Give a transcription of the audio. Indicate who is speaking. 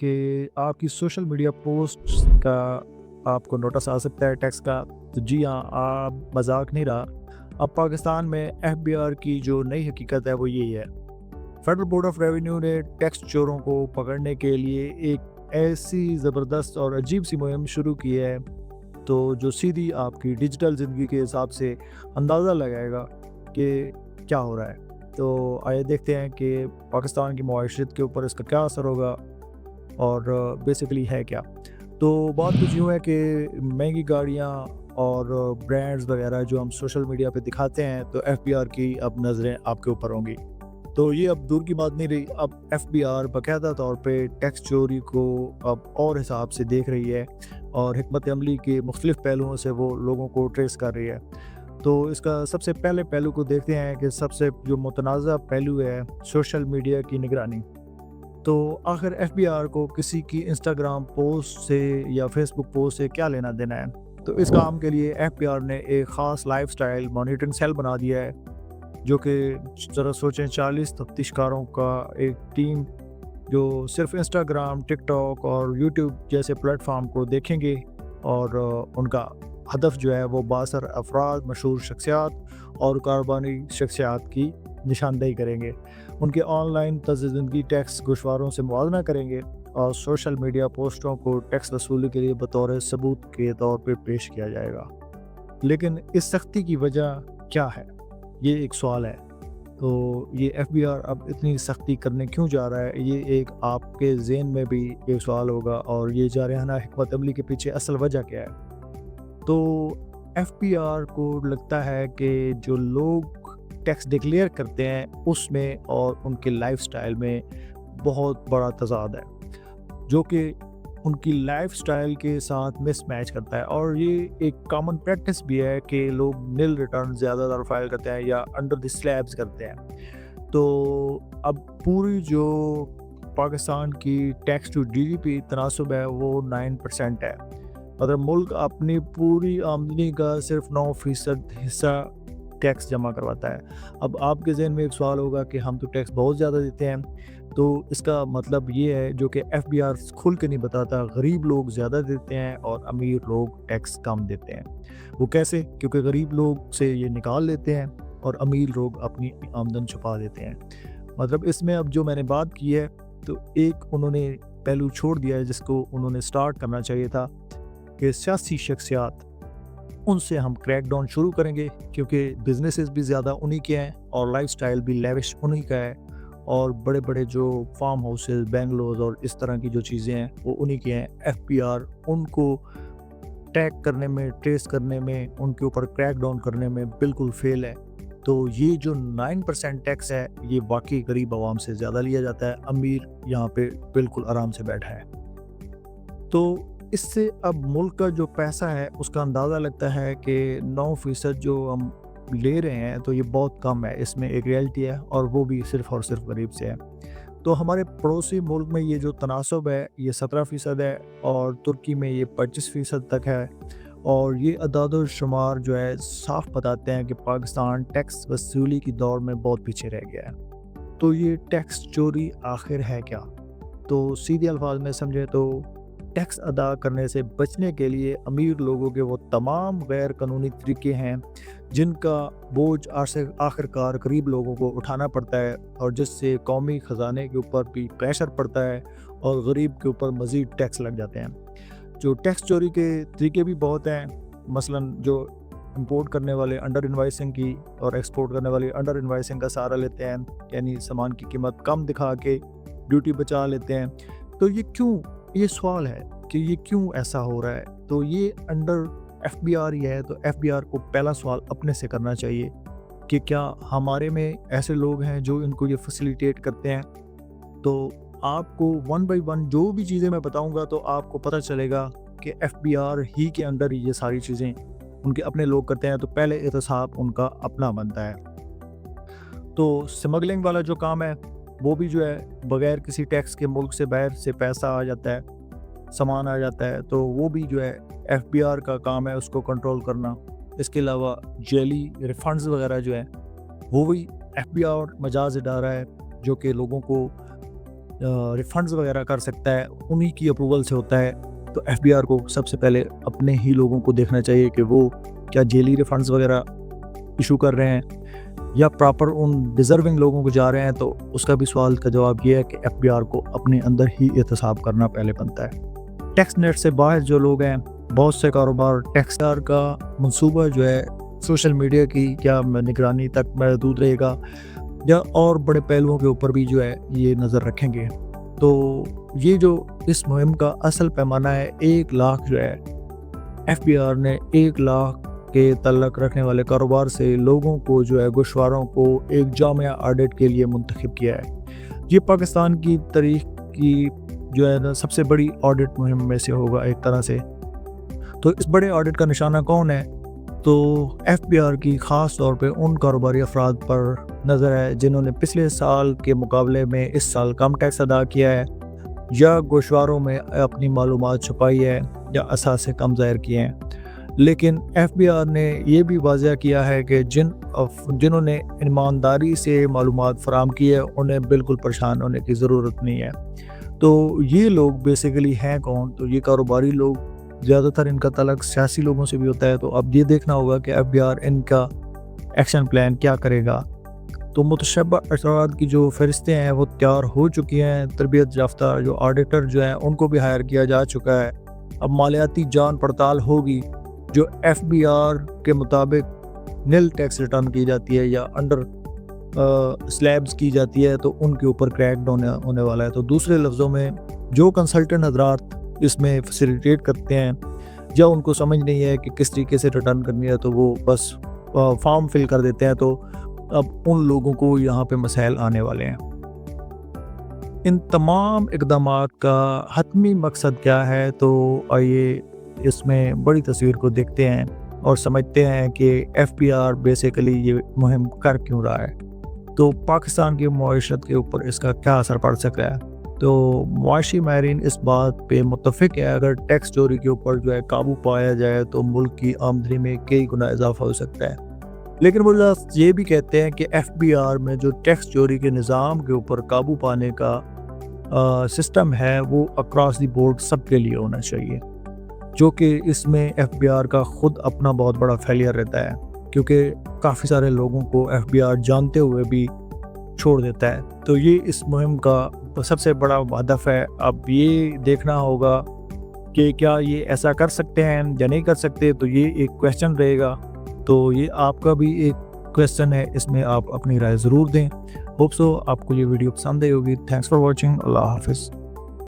Speaker 1: कि आपकी social media posts का आपको नोटिस आ सकता है टैक्स का। तो जी हाँ, आप मजाक नहीं रहा। अब पाकिस्तान में एफबीआर की जो नई हकीकत है वो यही है। फेडरल बोर्ड ऑफ रेवेन्यू ने टैक्स चोरों को पकड़ने के लिए एक ऐसी ज़बरदस्त और अजीब सी मुहिम शुरू की है, तो जो सीधी आपकी डिजिटल ज़िंदगी के हिसाब से अंदाज़ा लगाएगा कि क्या हो रहा है। तो आइए देखते हैं कि पाकिस्तान की मईशत के ऊपर इसका क्या असर होगा और बेसिकली है क्या। तो बात कुछ यूँ है कि महंगी गाड़ियाँ और ब्रांड्स वगैरह जो हम सोशल मीडिया पे दिखाते हैं, तो एफबीआर की अब नज़रें आपके ऊपर होंगी। तो ये अब दूर की बात नहीं रही, अब एफबीआर बाकायदा तौर पे टैक्स चोरी को अब और हिसाब से देख रही है और हिकमत अमली के मुख्तलिफ पहलुओं से वो लोगों को ट्रेस कर रही है। तो इसका सबसे पहले पहलू को देखते हैं कि सबसे जो मुतनाज़ा पहलू है सोशल मीडिया की निगरानी। तो आखिर एफबीआर को किसी की इंस्टाग्राम पोस्ट से या फेसबुक पोस्ट से क्या लेना देना है। तो इस काम के लिए एफबीआर ने एक ख़ास लाइफस्टाइल मॉनिटरिंग सेल बना दिया है, जो कि ज़रा सोचें 40 तफ्तीशकारों का एक टीम जो सिर्फ इंस्टाग्राम, टिकटॉक और यूट्यूब जैसे प्लेटफॉर्म को देखेंगे और उनका हदफ जो है वो बासर अफराद, मशहूर शख्सियात और कारोबारी शख्सियात की निशानदेही करेंगे। उनके ऑनलाइन तर्ज़ ज़िंदगी टैक्स गोशवारों से मुआवजा करेंगे और सोशल मीडिया पोस्टों को टैक्स वसूली के लिए बतौर सबूत के तौर पे पेश किया जाएगा। लेकिन इस सख्ती की वजह क्या है, ये एक सवाल है। तो ये एफबीआर अब इतनी सख्ती करने क्यों जा रहा है, ये एक आपके ज़हन में भी एक सवाल होगा, और ये जारहाना हिकमत अमली के पीछे असल वजह क्या है। तो एफबीआर को लगता है कि जो लोग टैक्स डिक्लेयर करते हैं उसमें और उनके लाइफस्टाइल में बहुत बड़ा तज़ाद है, जो कि उनकी लाइफस्टाइल के साथ मिसमैच करता है। और ये एक कॉमन प्रैक्टिस भी है कि लोग नील रिटर्न ज़्यादातर फाइल करते हैं या अंडर द स्लैब्स करते हैं। तो अब पूरी जो पाकिस्तान की टैक्स टू जीडीपी तनासब है वो 9% है। मतलब मुल्क अपनी पूरी आमदनी का सिर्फ 9% हिस्सा टैक्स जमा करवाता है। अब आपके ज़हन में एक सवाल होगा कि हम तो टैक्स बहुत ज़्यादा देते हैं। तो इसका मतलब ये है, जो कि एफबीआर खुल के नहीं बताता, गरीब लोग ज़्यादा देते हैं और अमीर लोग टैक्स कम देते हैं। वो कैसे? क्योंकि गरीब लोग से ये निकाल लेते हैं और अमीर लोग अपनी आमदन छुपा देते हैं। मतलब इसमें अब जो मैंने बात की है, तो एक उन्होंने पहलू छोड़ दिया है जिसको उन्होंने स्टार्ट करना चाहिए था, कि सियासी शख्सियात, उनसे हम क्रैक डाउन शुरू करेंगे, क्योंकि बिजनेसेस भी ज़्यादा उन्हीं के हैं और लाइफस्टाइल भी लेविश उन्हीं का है, और बड़े बड़े जो फार्म हाउसेस, बेंगलोर और इस तरह की जो चीज़ें हैं वो उन्हीं के हैं। एफबीआर उनको टैग करने में, ट्रेस करने में, उनके ऊपर क्रैक डाउन करने में बिल्कुल फेल है। तो ये जो 9% टैक्स है, ये वाकई गरीब आवाम से ज़्यादा लिया जाता है, अमीर यहाँ पे बिल्कुल आराम से बैठा है। तो इससे अब मुल्क का जो पैसा है उसका अंदाज़ा लगता है कि 9% जो हम ले रहे हैं तो ये बहुत कम है। इसमें एक रियलिटी है, और वो भी सिर्फ़ और सिर्फ गरीब से है। तो हमारे पड़ोसी मुल्क में ये जो तनासब है ये 17% है, और तुर्की में ये 25% तक है। और ये अदाद शुमार जो है साफ बताते हैं कि पाकिस्तान टैक्स वसूली की दौड़ में बहुत पीछे रह गया है। तो ये टैक्स चोरी आखिर है क्या? तो सीधे अल्फाज में समझे तो टैक्स अदा करने से बचने के लिए अमीर लोगों के वो तमाम गैर कानूनी तरीके हैं जिनका बोझ आखिरकार गरीब लोगों को उठाना पड़ता है, और जिससे कौमी ख़जाने के ऊपर भी प्रेशर पड़ता है और गरीब के ऊपर मज़ीद टैक्स लग जाते हैं। जो टैक्स चोरी के तरीके भी बहुत हैं, मसलन जो इंपोर्ट करने वाले अंडर इन्वाइसिंग की और एक्सपोर्ट करने वाले अंडर इन्वाइसिंग का सहारा लेते हैं, यानी सामान की कीमत कम दिखा के ड्यूटी बचा लेते हैं। तो ये क्यों, ये सवाल है कि ये क्यों ऐसा हो रहा है। तो ये अंडर एफबीआर ही है। तो एफबीआर को पहला सवाल अपने से करना चाहिए कि क्या हमारे में ऐसे लोग हैं जो इनको ये फैसिलिटेट करते हैं। तो आपको वन बाय वन जो भी चीज़ें मैं बताऊंगा तो आपको पता चलेगा कि एफबीआर ही के अंडर ये सारी चीज़ें उनके अपने लोग करते हैं। तो पहले एहतसाब उनका अपना बनता है। तो स्मगलिंग वाला जो काम है वो भी जो है बगैर किसी टैक्स के मुल्क से बाहर से पैसा आ जाता है, सामान आ जाता है, तो वो भी जो है एफबीआर का काम है उसको कंट्रोल करना। इसके अलावा जेली रिफंड्स वगैरह जो है वो भी एफबीआर मजाज डाल रहा है, जो कि लोगों को ریفنڈز وغیرہ کر سکتا ہے انہی کی اپروول سے ہوتا ہے. تو ایف بی آر کو سب سے پہلے اپنے ہی لوگوں کو دیکھنا چاہیے کہ وہ کیا جیلی ریفنڈز وغیرہ ایشو کر رہے ہیں یا پراپر ان ڈیزرونگ لوگوں کو جا رہے ہیں. تو اس کا بھی سوال کا جواب یہ ہے کہ ایف بی آر کو اپنے اندر ہی احتساب کرنا پہلے بنتا ہے. ٹیکس نیٹ سے باہر جو لوگ ہیں بہت سے کاروبار ٹیکس کا منصوبہ جو ہے سوشل میڈیا کی کیا نگرانی تک محدود رہے گا یا اور بڑے پہلوؤں کے اوپر بھی جو ہے یہ نظر رکھیں گے. تو یہ جو اس مہم کا اصل پیمانہ ہے 1 لاکھ جو ہے ایف بی آر نے 1 لاکھ کے تعلق رکھنے والے کاروبار سے لوگوں کو جو ہے گوشواروں کو ایک جامع آڈٹ کے لیے منتخب کیا ہے. یہ پاکستان کی تاریخ کی جو ہے نا سب سے بڑی آڈٹ مہم میں سے ہوگا ایک طرح سے. تو اس بڑے آڈٹ کا نشانہ کون ہے؟ تو ایف بی آر کی خاص طور پہ ان کاروباری افراد پر نظر ہے جنہوں نے پچھلے سال کے مقابلے میں اس سال کم ٹیکس ادا کیا ہے یا گوشواروں میں اپنی معلومات چھپائی ہے یا اثاثے کم ظاہر کیے ہیں. لیکن ایف بی آر نے یہ بھی واضح کیا ہے کہ جنہوں نے ایمانداری سے معلومات فراہم کی ہے انہیں بالکل پریشان ہونے کی ضرورت نہیں ہے. تو یہ لوگ بیسیکلی ہیں کون؟ تو یہ کاروباری لوگ، زیادہ تر ان کا تعلق سیاسی لوگوں سے بھی ہوتا ہے. تو اب یہ دیکھنا ہوگا کہ ایف بی آر ان کا ایکشن پلان کیا کرے گا. تو متشبہ افراد کی جو فہرستیں ہیں وہ تیار ہو چکی ہیں. تربیت یافتہ جو آڈیٹر جو ہیں ان کو بھی ہائر کیا جا چکا ہے. اب مالیاتی جان پڑتال ہوگی جو ایف بی آر کے مطابق نیل ٹیکس ریٹرن کی جاتی ہے یا انڈر سلیبز کی جاتی ہے تو ان کے اوپر کریک ڈاؤن ہونے والا ہے. تو دوسرے لفظوں میں جو کنسلٹنٹ حضرات اس میں فیسیلیٹیٹ کرتے ہیں یا ان کو سمجھ نہیں ہے کہ کس طریقے سے ریٹرن کرنی ہے تو وہ بس فارم فل کر دیتے ہیں. تو اب ان لوگوں کو یہاں پہ مسائل آنے والے ہیں. ان تمام اقدامات کا حتمی مقصد کیا ہے؟ تو آئیے اس میں بڑی تصویر کو دیکھتے ہیں اور سمجھتے ہیں کہ ایف بی آر بیسیکلی یہ مہم کر کیوں رہا ہے. تو پاکستان کی معیشت کے اوپر اس کا کیا اثر پڑ سکتا ہے؟ تو معاشی ماہرین اس بات پہ متفق ہے اگر ٹیکس چوری کے اوپر جو ہے قابو پایا جائے تو ملک کی آمدنی میں کئی گنا اضافہ ہو سکتا ہے. لیکن وہ یہ بھی کہتے ہیں کہ ایف بی آر میں جو ٹیکس چوری کے نظام کے اوپر قابو پانے کا سسٹم ہے وہ اکراس دی بورڈ سب کے لیے ہونا چاہیے، جو کہ اس میں ایف بی آر کا خود اپنا بہت بڑا فیلئر رہتا ہے کیونکہ کافی سارے لوگوں کو ایف بی آر جانتے ہوئے بھی چھوڑ دیتا ہے. تو یہ اس مہم کا سب سے بڑا ہدف ہے. اب یہ دیکھنا ہوگا کہ کیا یہ ایسا کر سکتے ہیں یا نہیں کر سکتے. تو یہ ایک کویسچن رہے گا. تو یہ آپ کا بھی ایک کویسچن ہے، اس میں آپ اپنی رائے ضرور دیں. ہوپ سو آپ کو یہ ویڈیو پسند آئی ہوگی. Thanks for watching. اللہ حافظ.